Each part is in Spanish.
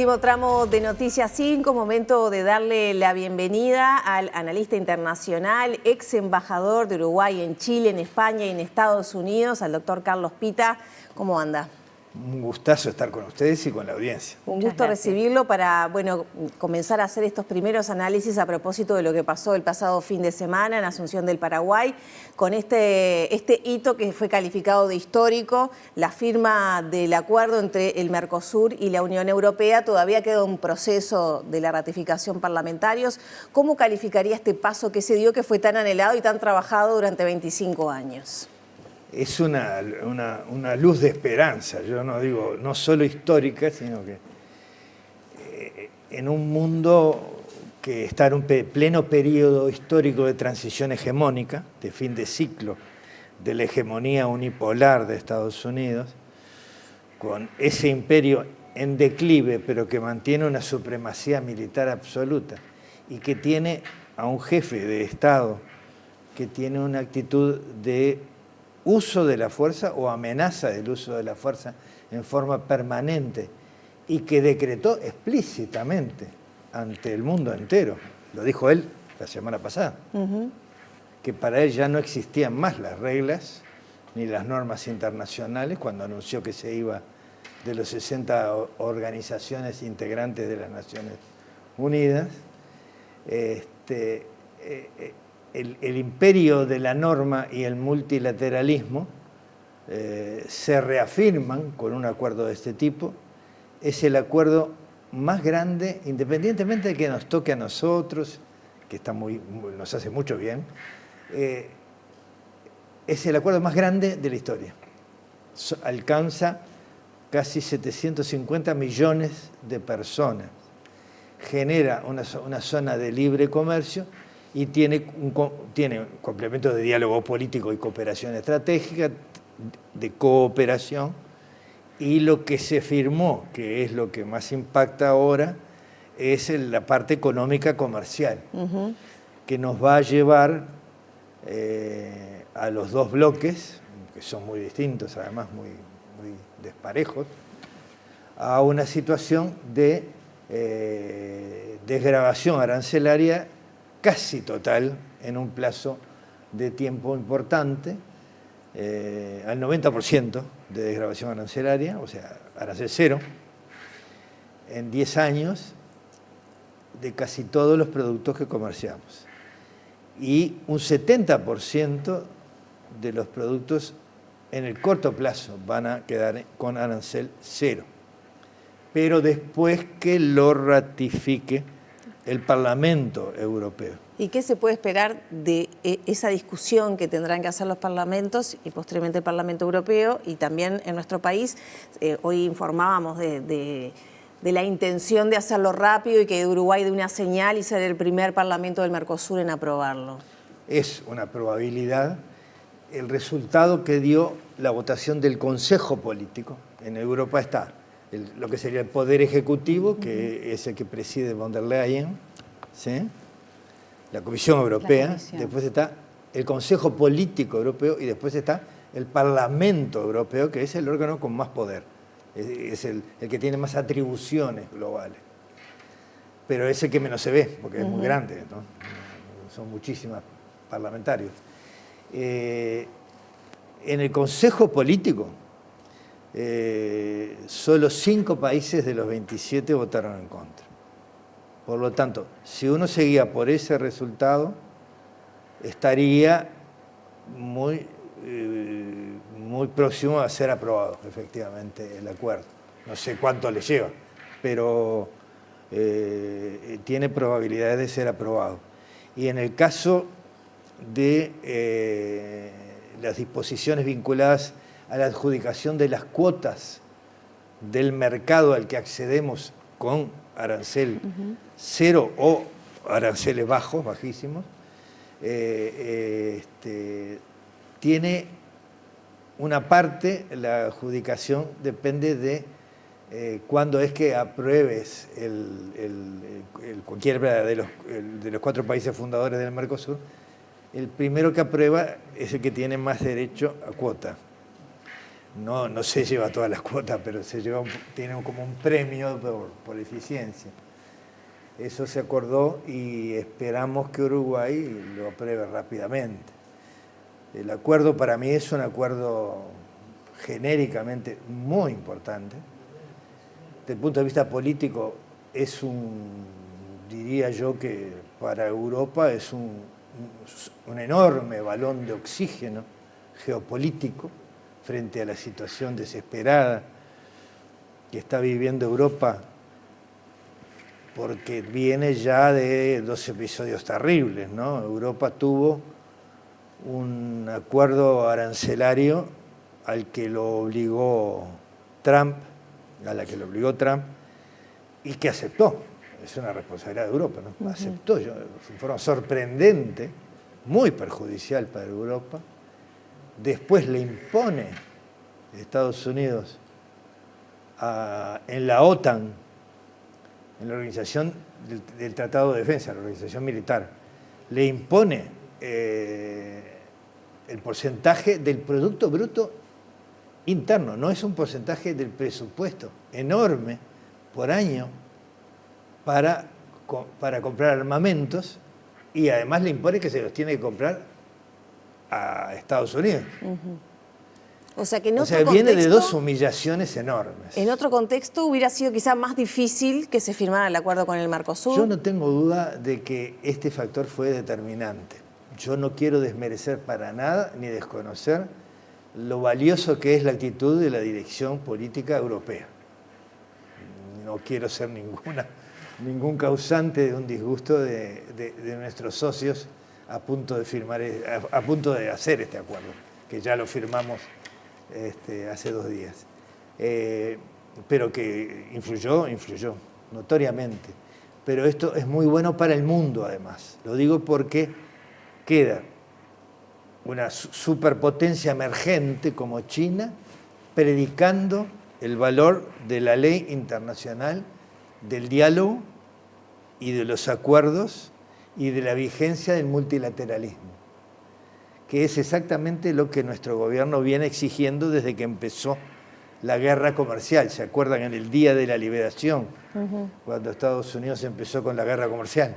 Último tramo de Noticias 5, momento de darle la bienvenida al analista internacional, ex embajador de Uruguay en Chile, en España y en Estados Unidos, al doctor Carlos Pita. ¿Cómo anda? Un gustazo estar con ustedes y con la audiencia. Un gusto recibirlo para, comenzar a hacer estos primeros análisis a propósito de lo que pasó el pasado fin de semana en Asunción del Paraguay, con este hito que fue calificado de histórico, la firma del acuerdo entre el Mercosur y la Unión Europea. Todavía queda un proceso de la ratificación parlamentarios. ¿Cómo calificaría este paso que se dio, que fue tan anhelado y tan trabajado durante 25 años? Es una luz de esperanza, yo no digo no solo histórica, sino que en un mundo que está en un pleno periodo histórico de transición hegemónica, de fin de ciclo de la hegemonía unipolar de Estados Unidos, con ese imperio en declive, pero que mantiene una supremacía militar absoluta y que tiene a un jefe de Estado que tiene una actitud de uso de la fuerza o amenaza del uso de la fuerza en forma permanente y que decretó explícitamente ante el mundo entero, lo dijo él la semana pasada, que para él ya no existían más las reglas ni las normas internacionales cuando anunció que se iba de los 60 organizaciones integrantes de las Naciones Unidas. El imperio de la norma y el multilateralismo se reafirman con un acuerdo de este tipo. Es el acuerdo más grande, independientemente de que nos toque a nosotros, que está nos hace mucho bien, es el acuerdo más grande de la historia. Alcanza casi 750 millones de personas. Genera una zona de libre comercio y tiene un complemento de diálogo político y cooperación estratégica, de cooperación, y lo que se firmó, que es lo que más impacta ahora, es la parte económica comercial, que nos va a llevar a los dos bloques, que son muy distintos, además muy desparejos, a una situación de desgravación arancelaria casi total en un plazo de tiempo importante, al 90% de desgravación arancelaria, o sea, arancel cero, en 10 años de casi todos los productos que comerciamos. Y un 70% de los productos en el corto plazo van a quedar con arancel cero, pero después que lo ratifique el Parlamento Europeo. ¿Y qué se puede esperar de esa discusión que tendrán que hacer los parlamentos y posteriormente el Parlamento Europeo y también en nuestro país? Hoy informábamos de la intención de hacerlo rápido y que Uruguay dé una señal y ser el primer parlamento del Mercosur en aprobarlo. Es una probabilidad. El resultado que dio la votación del Consejo Político, en Europa está lo que sería el Poder Ejecutivo, que es el que preside von der Leyen, ¿sí? La Comisión Europea, después está el Consejo Político Europeo y después está el Parlamento Europeo, que es el órgano con más poder, es el que tiene más atribuciones globales, pero es el que menos se ve, porque es muy grande, ¿no? Son muchísimos parlamentarios. En el Consejo Político, solo 5 países de los 27 votaron en contra. Por lo tanto, si uno seguía por ese resultado, estaría muy próximo a ser aprobado, efectivamente, el acuerdo. No sé cuánto le lleva, pero tiene probabilidades de ser aprobado. Y en el caso de las disposiciones vinculadas a la adjudicación de las cuotas del mercado al que accedemos con arancel cero o aranceles bajos, bajísimos, tiene una parte, la adjudicación depende de cuándo es que apruebes cualquiera de los 4 países fundadores del Mercosur. El primero que aprueba es el que tiene más derecho a cuota. no se lleva todas las cuotas, pero tiene como un premio por eficiencia. Eso se acordó y esperamos que Uruguay lo apruebe rápidamente. El acuerdo para mí es un acuerdo genéricamente muy importante. Desde el punto de vista político diría yo que para Europa es un enorme balón de oxígeno geopolítico frente a la situación desesperada que está viviendo Europa, porque viene ya de 2 episodios terribles, ¿no? Europa tuvo un acuerdo arancelario a la que lo obligó Trump, y que aceptó. Es una responsabilidad de Europa, ¿no? Aceptó, de forma sorprendente, muy perjudicial para Europa. Después le impone Estados Unidos en la OTAN, en la Organización del Tratado de Defensa, la organización militar, le impone el porcentaje del Producto Bruto Interno, no es un porcentaje del presupuesto enorme por año para comprar armamentos, y además le impone que se los tiene que comprar a Estados Unidos. O sea, que en otro viene contexto, de 2 humillaciones enormes. En otro contexto hubiera sido quizá más difícil que se firmara el acuerdo con el Mercosur. Yo no tengo duda de que este factor fue determinante. Yo no quiero desmerecer para nada ni desconocer lo valioso que es la actitud de la dirección política europea. No quiero ser ningún causante de un disgusto de nuestros socios a punto de hacer este acuerdo, que ya lo firmamos hace 2 días. Pero que influyó notoriamente. Pero esto es muy bueno para el mundo, además. Lo digo porque queda una superpotencia emergente como China predicando el valor de la ley internacional, del diálogo y de los acuerdos y de la vigencia del multilateralismo, que es exactamente lo que nuestro gobierno viene exigiendo desde que empezó la guerra comercial. ¿Se acuerdan en el Día de la Liberación, cuando Estados Unidos empezó con la guerra comercial?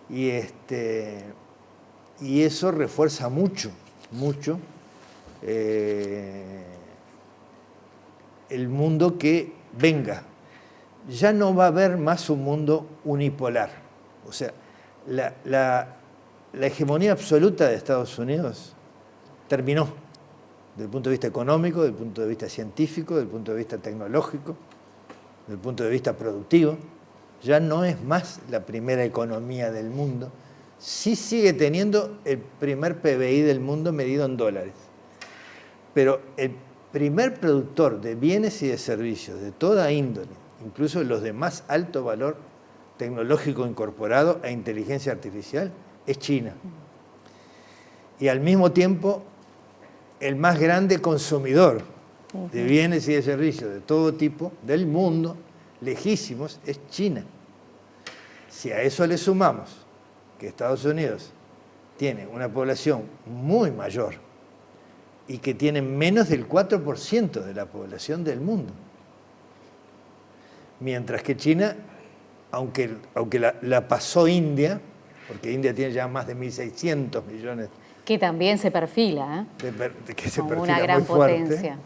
Y eso refuerza mucho el mundo que venga. Ya no va a haber más un mundo unipolar. O sea, la hegemonía absoluta de Estados Unidos terminó, desde el punto de vista económico, desde el punto de vista científico, desde el punto de vista tecnológico, desde el punto de vista productivo. Ya no es más la primera economía del mundo. Sí sigue teniendo el primer PBI del mundo medido en dólares. Pero el primer productor de bienes y de servicios de toda índole, incluso los de más alto valor tecnológico incorporado e inteligencia artificial, es China. Y al mismo tiempo, el más grande consumidor de bienes y de servicios de todo tipo del mundo, lejísimos, es China. Si a eso le sumamos que Estados Unidos tiene una población muy mayor y que tiene menos del 4% de la población del mundo, mientras que China, aunque la pasó India, porque India tiene ya más de 1.600 millones. Que también se perfila, que se como perfila una gran muy fuerte, potencia.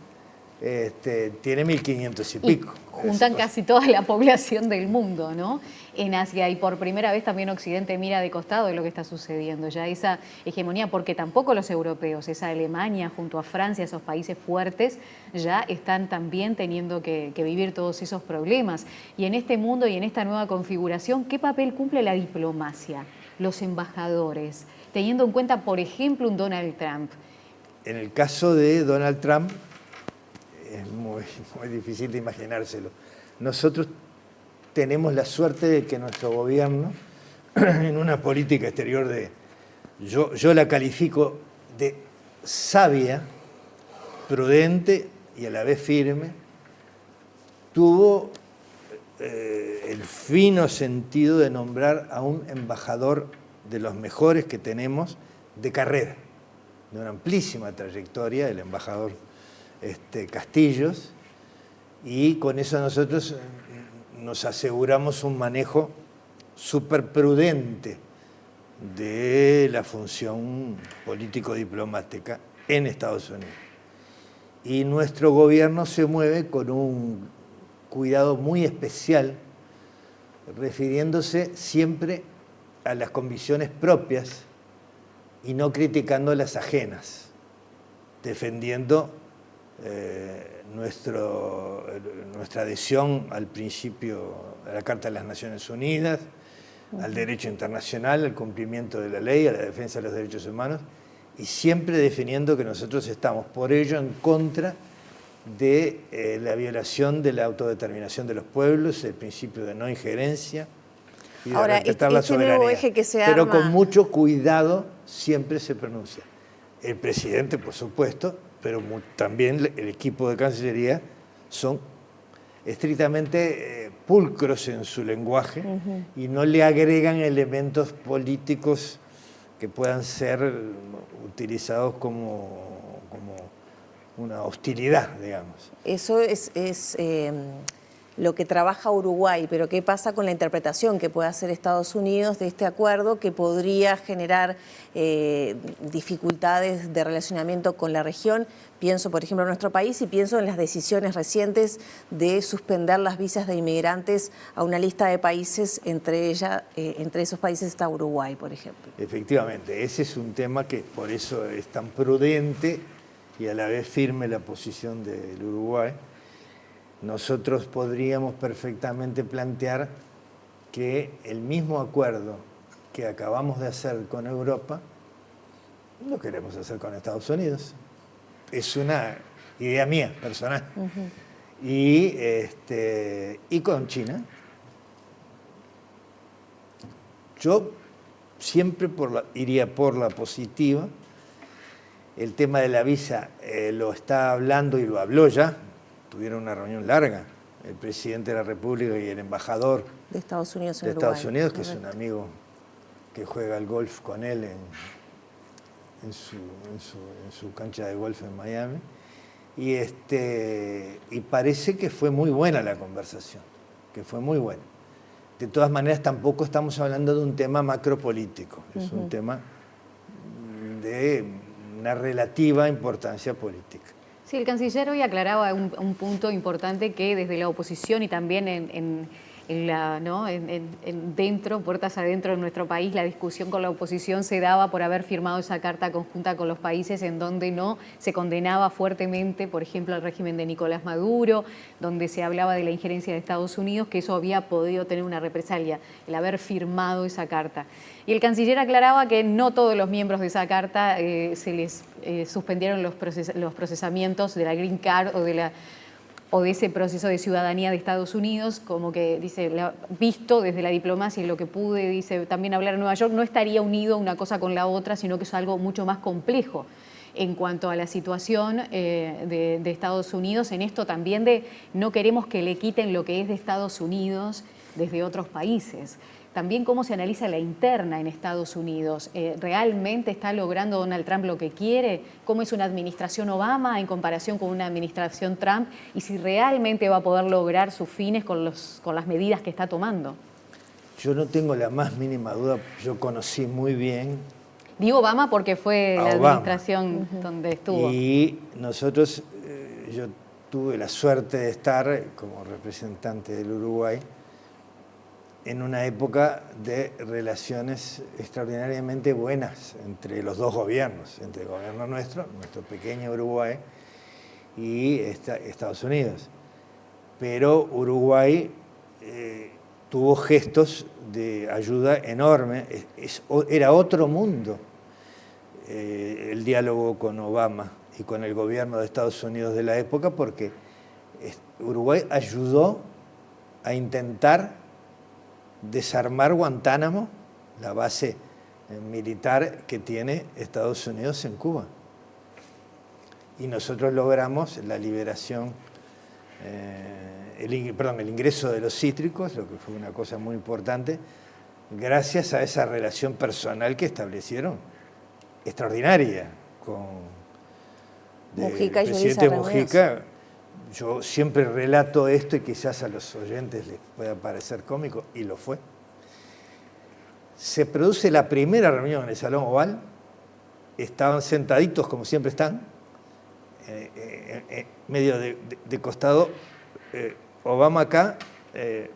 Tiene 1.500 y pico. Juntan casi toda la población del mundo, ¿no? En Asia, y por primera vez también Occidente mira de costado de lo que está sucediendo, ya esa hegemonía, porque tampoco los europeos, esa Alemania junto a Francia, esos países fuertes, ya están también teniendo que vivir todos esos problemas. Y en este mundo y en esta nueva configuración, ¿qué papel cumple la diplomacia, los embajadores, teniendo en cuenta, por ejemplo, un Donald Trump? En el caso de Donald Trump, es muy difícil de imaginárselo. Nosotros tenemos la suerte de que nuestro gobierno, en una política exterior yo la califico de sabia, prudente y a la vez firme, tuvo el fino sentido de nombrar a un embajador de los mejores que tenemos de carrera, de una amplísima trayectoria, el embajador castillos, y con eso nosotros nos aseguramos un manejo súper prudente de la función político-diplomática en Estados Unidos. Y nuestro gobierno se mueve con un cuidado muy especial, refiriéndose siempre a las convicciones propias y no criticando las ajenas, defendiendo nuestra adhesión al principio, a la Carta de las Naciones Unidas, al derecho internacional, al cumplimiento de la ley, a la defensa de los derechos humanos, y siempre definiendo que nosotros estamos por ello en contra de la violación de la autodeterminación de los pueblos, el principio de no injerencia y de respetar la soberanía. Nuevo eje que se Pero arma... con mucho cuidado siempre se pronuncia. El presidente, por supuesto, pero también el equipo de Cancillería son estrictamente pulcros en su lenguaje y no le agregan elementos políticos que puedan ser utilizados como una hostilidad, digamos. Eso es lo que trabaja Uruguay, pero ¿qué pasa con la interpretación que puede hacer Estados Unidos de este acuerdo que podría generar dificultades de relacionamiento con la región? Pienso, por ejemplo, en nuestro país y pienso en las decisiones recientes de suspender las visas de inmigrantes a una lista de países, entre esos países está Uruguay, por ejemplo. Efectivamente, ese es un tema que por eso es tan prudente y a la vez firme la posición del Uruguay. Nosotros podríamos perfectamente plantear que el mismo acuerdo que acabamos de hacer con Europa, lo queremos hacer con Estados Unidos. Es una idea mía, personal. Y con China. Yo siempre iría por la positiva. El tema de la visa lo está hablando y lo habló ya. Tuvieron una reunión larga, el presidente de la República y el embajador de Estados Unidos en Estados Uruguay. Unidos, que es un amigo que juega al golf con él en su cancha de golf en Miami. Y parece que fue muy buena la conversación, que fue muy buena. De todas maneras, tampoco estamos hablando de un tema macropolítico, es un tema de una relativa importancia política. Sí, el canciller hoy aclaraba un punto importante que desde la oposición y también dentro, puertas adentro de nuestro país, la discusión con la oposición se daba por haber firmado esa carta conjunta con los países en donde no se condenaba fuertemente, por ejemplo, el régimen de Nicolás Maduro, donde se hablaba de la injerencia de Estados Unidos, que eso había podido tener una represalia, el haber firmado esa carta. Y el canciller aclaraba que no todos los miembros de esa carta se les suspendieron los procesamientos de la Green Card o de ese proceso de ciudadanía de Estados Unidos, como que dice, visto desde la diplomacia y lo que pude, dice, también hablar en Nueva York, no estaría unido una cosa con la otra, sino que es algo mucho más complejo en cuanto a la situación de Estados Unidos, en esto también de no queremos que le quiten lo que es de Estados Unidos desde otros países. También cómo se analiza la interna en Estados Unidos. ¿Realmente está logrando Donald Trump lo que quiere? ¿Cómo es una administración Obama en comparación con una administración Trump? Y si realmente va a poder lograr sus fines con las medidas que está tomando. Yo no tengo la más mínima duda, yo conocí muy bien... Digo Obama porque fue la administración donde estuvo. Y nosotros, yo tuve la suerte de estar como representante del Uruguay en una época de relaciones extraordinariamente buenas entre los dos gobiernos, entre el gobierno nuestro pequeño Uruguay, y Estados Unidos. Pero Uruguay tuvo gestos de ayuda enorme, era otro mundo el diálogo con Obama y con el gobierno de Estados Unidos de la época, porque Uruguay ayudó a intentar desarmar Guantánamo, la base militar que tiene Estados Unidos en Cuba. Y nosotros logramos la liberación, el ingreso de los cítricos, lo que fue una cosa muy importante, gracias a esa relación personal que establecieron, extraordinaria, del Mujica y presidente Yulisa reunidos. Mujica. Yo siempre relato esto y quizás a los oyentes les pueda parecer cómico, y lo fue. Se produce la primera reunión en el Salón Oval, estaban sentaditos como siempre están, medio de costado, Obama acá,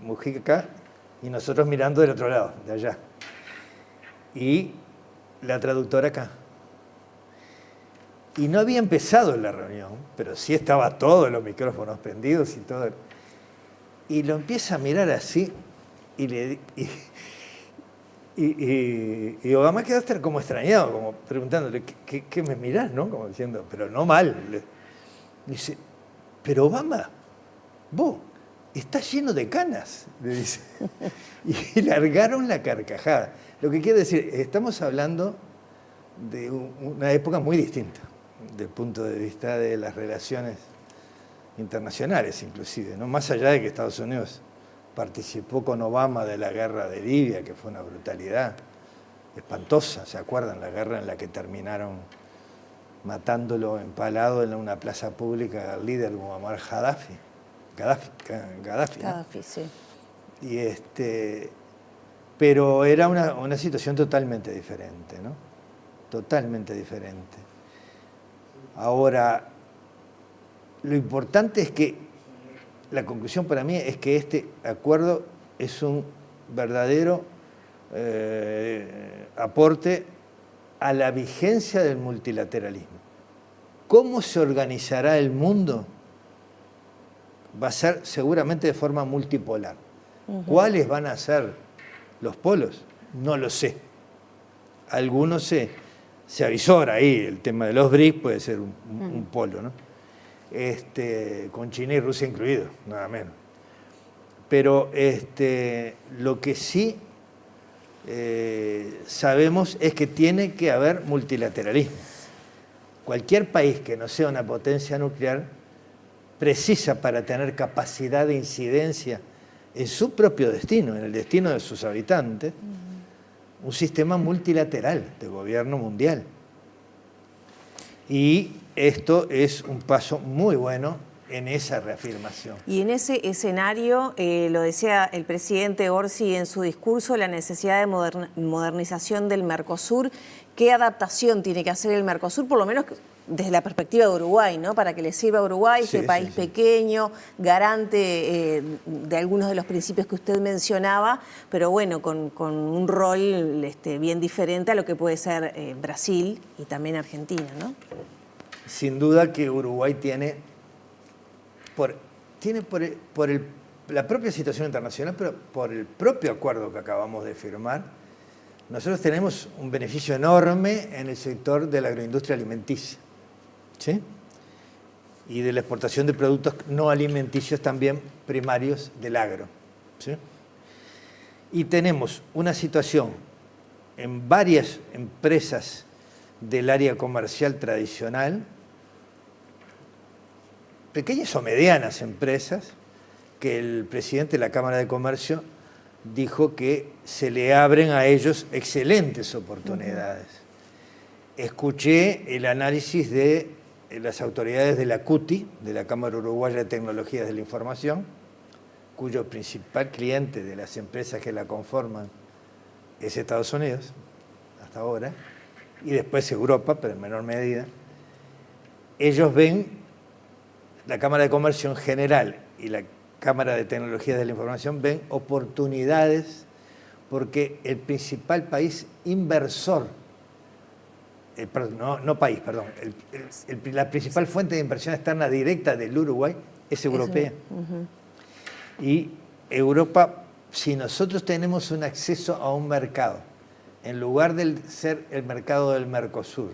Mujica acá, y nosotros mirando del otro lado, de allá. Y la traductora acá. Y no había empezado la reunión, pero sí estaba todos los micrófonos prendidos y todo. Y lo empieza a mirar así, y Obama quedó hasta como extrañado, como preguntándole, ¿qué me mirás, no? Como diciendo, pero no mal. Dice, pero Obama, vos, estás lleno de canas, le dice. Y largaron la carcajada. Lo que quiere decir, estamos hablando de una época muy distinta, desde el punto de vista de las relaciones internacionales inclusive, ¿no? Más allá de que Estados Unidos participó con Obama de la guerra de Libia, que fue una brutalidad espantosa, ¿se acuerdan? La guerra en la que terminaron matándolo empalado en una plaza pública al líder Muammar Gaddafi. Gaddafi, ¿no? Gaddafi, sí. Pero era una situación totalmente diferente, ¿no? Totalmente diferente. Ahora, lo importante es que la conclusión para mí es que este acuerdo es un verdadero aporte a la vigencia del multilateralismo. ¿Cómo se organizará el mundo? Va a ser seguramente de forma multipolar. ¿Cuáles van a ser los polos? No lo sé. Algunos se avisora ahí, el tema de los BRICS puede ser un polo, ¿no? Con China y Rusia incluidos, nada menos. Pero lo que sí sabemos es que tiene que haber multilateralismo. Cualquier país que no sea una potencia nuclear precisa, para tener capacidad de incidencia en su propio destino, en el destino de sus habitantes, un sistema multilateral de gobierno mundial. Y esto es un paso muy bueno en esa reafirmación. Y en ese escenario, lo decía el presidente Orsi en su discurso, la necesidad de modernización del Mercosur. ¿Qué adaptación tiene que hacer el Mercosur, por lo menos desde la perspectiva de Uruguay, ¿no? Para que le sirva a Uruguay, este país pequeño, garante de algunos de los principios que usted mencionaba, pero bueno, con un rol bien diferente a lo que puede ser Brasil y también Argentina, ¿no? Sin duda que Uruguay tiene la propia situación internacional, pero por el propio acuerdo que acabamos de firmar, nosotros tenemos un beneficio enorme en el sector de la agroindustria alimenticia, ¿sí? Y de la exportación de productos no alimenticios también primarios del agro, ¿sí? Y tenemos una situación en varias empresas del área comercial tradicional, pequeñas o medianas empresas, que el presidente de la Cámara de Comercio dijo que se le abren a ellos excelentes oportunidades. Escuché el análisis de las autoridades de la CUTI, de la Cámara Uruguaya de Tecnologías de la Información, cuyo principal cliente de las empresas que la conforman es Estados Unidos, hasta ahora, y después Europa, pero en menor medida. Ellos ven, la Cámara de Comercio en general y la Cámara de Tecnologías de la Información, ven oportunidades porque el principal país inversor, la principal fuente de inversión externa directa del Uruguay es europea. Y Europa, si nosotros tenemos un acceso a un mercado, en lugar de ser el mercado del Mercosur,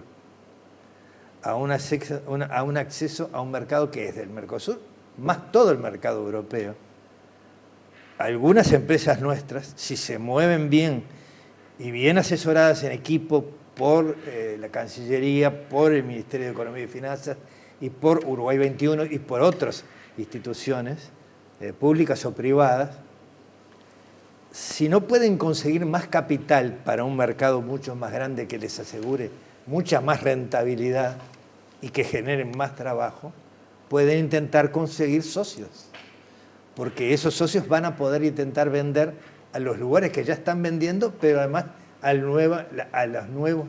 a un acceso a un mercado que es del Mercosur, más todo el mercado europeo, algunas empresas nuestras, si se mueven bien y bien asesoradas en equipo por la Cancillería, por el Ministerio de Economía y Finanzas y por Uruguay 21 y por otras instituciones públicas o privadas, si no pueden conseguir más capital para un mercado mucho más grande que les asegure mucha más rentabilidad, y que generen más trabajo, pueden intentar conseguir socios, porque esos socios van a poder intentar vender a los lugares que ya están vendiendo, pero además a los nuevos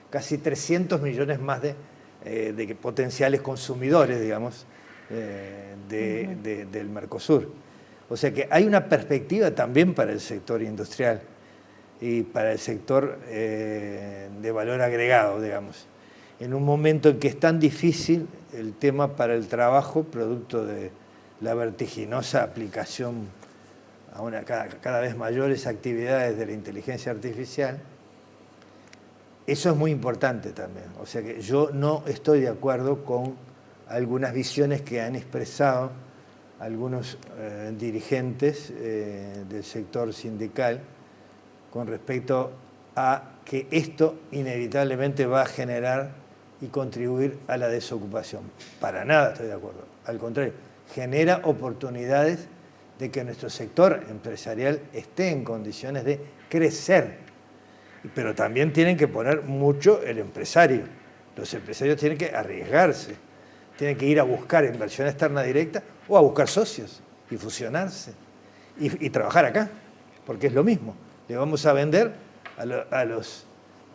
casi 300 millones más de potenciales consumidores, digamos, del Mercosur. O sea que hay una perspectiva también para el sector industrial y para el sector de valor agregado, digamos. En un momento en que es tan difícil el tema para el trabajo, producto de la vertiginosa aplicación a cada vez mayores actividades de la inteligencia artificial, eso es muy importante también. O sea que yo no estoy de acuerdo con algunas visiones que han expresado algunos dirigentes del sector sindical con respecto a que esto inevitablemente va a generar y contribuir a la desocupación. Para nada estoy de acuerdo. Al contrario, genera oportunidades de que nuestro sector empresarial esté en condiciones de crecer. Pero también tienen que poner mucho el empresario. Los empresarios tienen que arriesgarse, tienen que ir a buscar inversión externa directa o a buscar socios y fusionarse y trabajar acá, porque es lo mismo. Le vamos a vender a los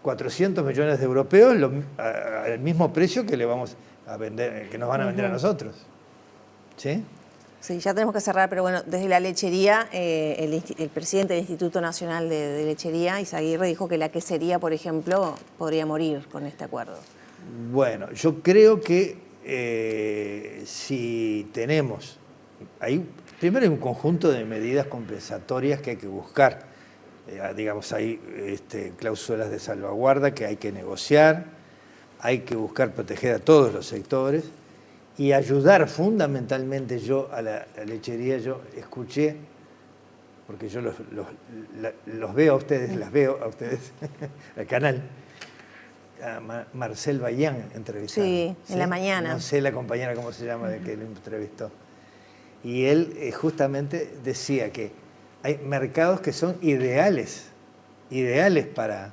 400 millones de europeos al mismo precio que le vamos a vender, que nos van a vender a nosotros. ¿Sí? Sí, ya tenemos que cerrar, pero bueno, desde la lechería, el presidente del Instituto Nacional de Lechería, Izaguirre, dijo que la quesería, por ejemplo, podría morir con este acuerdo. Bueno, yo creo que si tenemos, primero hay un conjunto de medidas compensatorias que hay que buscar. Digamos, hay cláusulas de salvaguarda que hay que negociar, hay que buscar proteger a todos los sectores y ayudar fundamentalmente. Yo a la lechería, yo escuché, porque yo los veo a ustedes, las veo a ustedes, al canal, a Marcel Bayán entrevistado. Sí, en la mañana. No sé la compañera cómo se llama de que lo entrevistó. Y él justamente decía que hay mercados que son ideales para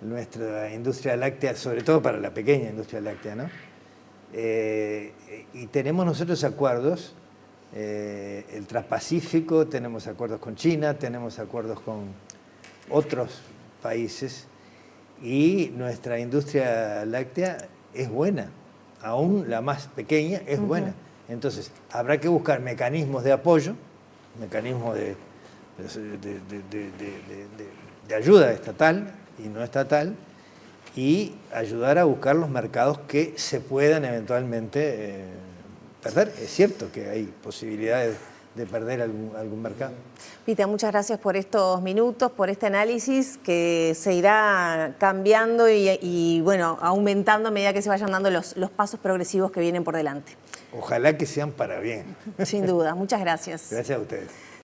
nuestra industria láctea, sobre todo para la pequeña industria láctea, ¿no? Y tenemos nosotros acuerdos, el Transpacífico, tenemos acuerdos con China, tenemos acuerdos con otros países y nuestra industria láctea es buena, aún la más pequeña es buena. Entonces, habrá que buscar mecanismos de apoyo, mecanismos de ayuda estatal y no estatal, y ayudar a buscar los mercados que se puedan eventualmente perder. Es cierto que hay posibilidades de perder algún mercado. Pita, muchas gracias por estos minutos, por este análisis que se irá cambiando y bueno, aumentando a medida que se vayan dando los pasos progresivos que vienen por delante. Ojalá que sean para bien. Sin duda, muchas gracias. Gracias a ustedes.